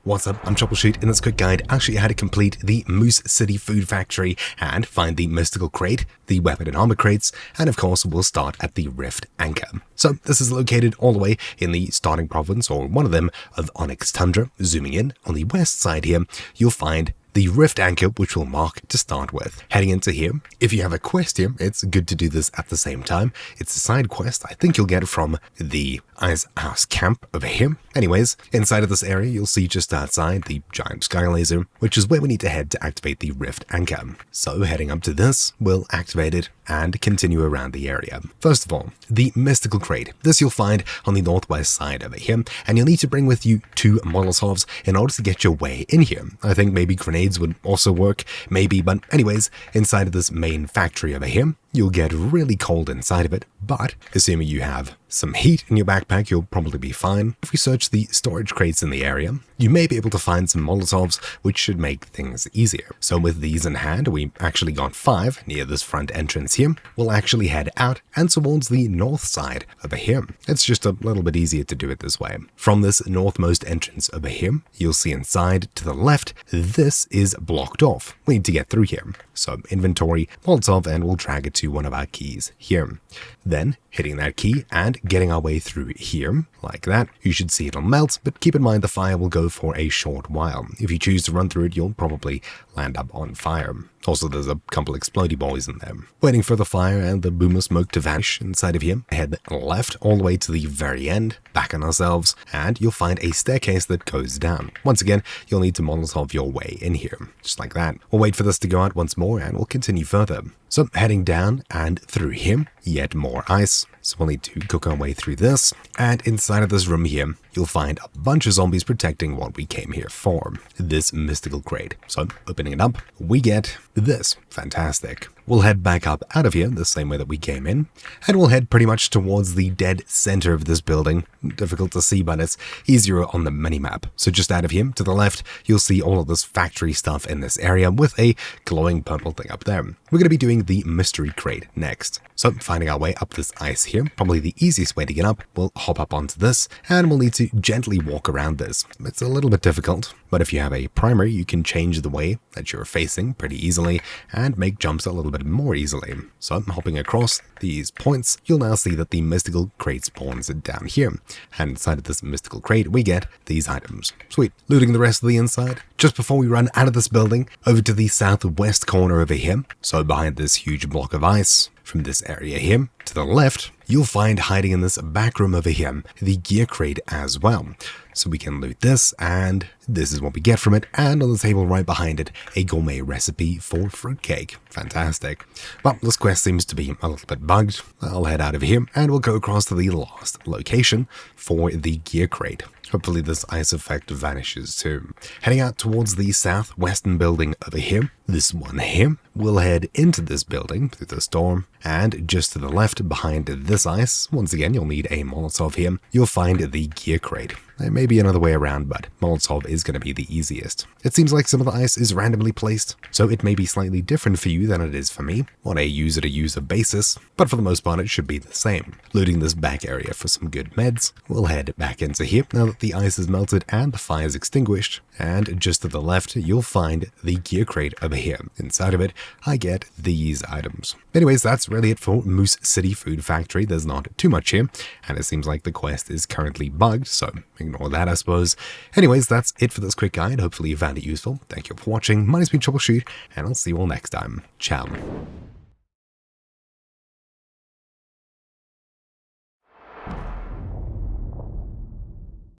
What's up? I'm Troubleshoot. In this quick guide, I'll show you how to complete the Moose City Food Factory and find the mystical crate, the weapon and armor crates, and of course we'll start at the Rift Anchor. So this is located all the way in the starting province, or one of them, of Onyx Tundra. Zooming in, on the west side here, you'll find the Rift Anchor, which we'll mark to start with. Heading into here, if you have a quest here, it's good to do this at the same time. It's a side quest I think you'll get from the Ice House Camp over here. Anyways, inside of this area, you'll see just outside the giant sky laser, which is where we need to head to activate the Rift Anchor. So heading up to this, we'll activate it and continue around the area. First of all, the mystical crate. This you'll find on the northwest side over here, and you'll need to bring with you 2 molotovs in order to get your way in here. I think maybe grenades would also work, maybe, but anyways, inside of this main factory over here, you'll get really cold inside of it, but assuming you have some heat in your backpack, you'll probably be fine. If we search the storage crates in the area, you may be able to find some molotovs, which should make things easier. So with these in hand, we actually got 5 near this front entrance here. We'll actually head out and towards the north side over here. It's just a little bit easier to do it this way. From this northmost entrance over here, you'll see inside to the left, this is blocked off. We need to get through here. So inventory, molotov, and we'll drag it to one of our keys here. Then hitting that key and getting our way through here, like that. You should see it'll melt, but keep in mind the fire will go for a short while. If you choose to run through it, you'll probably land up on fire. Also, there's a couple explodey boys in there. Waiting for the fire and the boom of smoke to vanish inside of here, head left all the way to the very end, back on ourselves, and you'll find a staircase that goes down. Once again, you'll need to molotov your way in here, just like that. We'll wait for this to go out once more, and we'll continue further. So heading down and through here, yet more ice. So we'll need to cook our way through this, and inside of this room here, you'll find a bunch of zombies protecting what we came here for, this mystical crate. So opening it up, we get this. Fantastic. We'll head back up out of here the same way that we came in, and we'll head pretty much towards the dead center of this building. Difficult to see, but it's easier on the minimap. So just out of here to the left, you'll see all of this factory stuff in this area with a glowing purple thing up there. We're going to be doing the mystery crate next. So finding our way up this ice here, probably the easiest way to get up, we'll hop up onto this, and we'll need to gently walk around this. It's a little bit difficult, but if you have a primer, you can change the way that you're facing pretty easily and make jumps a little bit more easily. So hopping across these points, you'll now see that the mystical crate spawns down here, and inside of this mystical crate, we get these items. Sweet. Looting the rest of the inside. Just before we run out of this building, over to the southwest corner over here, so behind this huge block of ice, from this area here to the left, you'll find hiding in this back room over here, the gear crate as well. So we can loot this, and this is what we get from it, and on the table right behind it, a gourmet recipe for fruitcake. Fantastic. Well, this quest seems to be a little bit bugged. I'll head out of here, and we'll go across to the last location for the gear crate. Hopefully this ice effect vanishes too. Heading out towards the southwestern building over here, this one here, we'll head into this building through the storm, and just to the left behind this ice, once again you'll need a molotov here, you'll find the gear crate. There may be another way around, but molotov is going to be the easiest. It seems like some of the ice is randomly placed, so it may be slightly different for you than it is for me, on a user-to-user basis, but for the most part it should be the same. Looting this back area for some good meds, we'll head back into here now that the ice is melted and the fire is extinguished, and just to the left you'll find the gear crate over here. Inside of it, I get these items. Anyways, that's really it for Moose City Food Factory. There's not too much here, and it seems like the quest is currently bugged, so ignore that, I suppose. Anyways, that's it for this quick guide. Hopefully you found it useful. Thank you for watching. My name's been Troubleshoot, and I'll see you all next time. Ciao.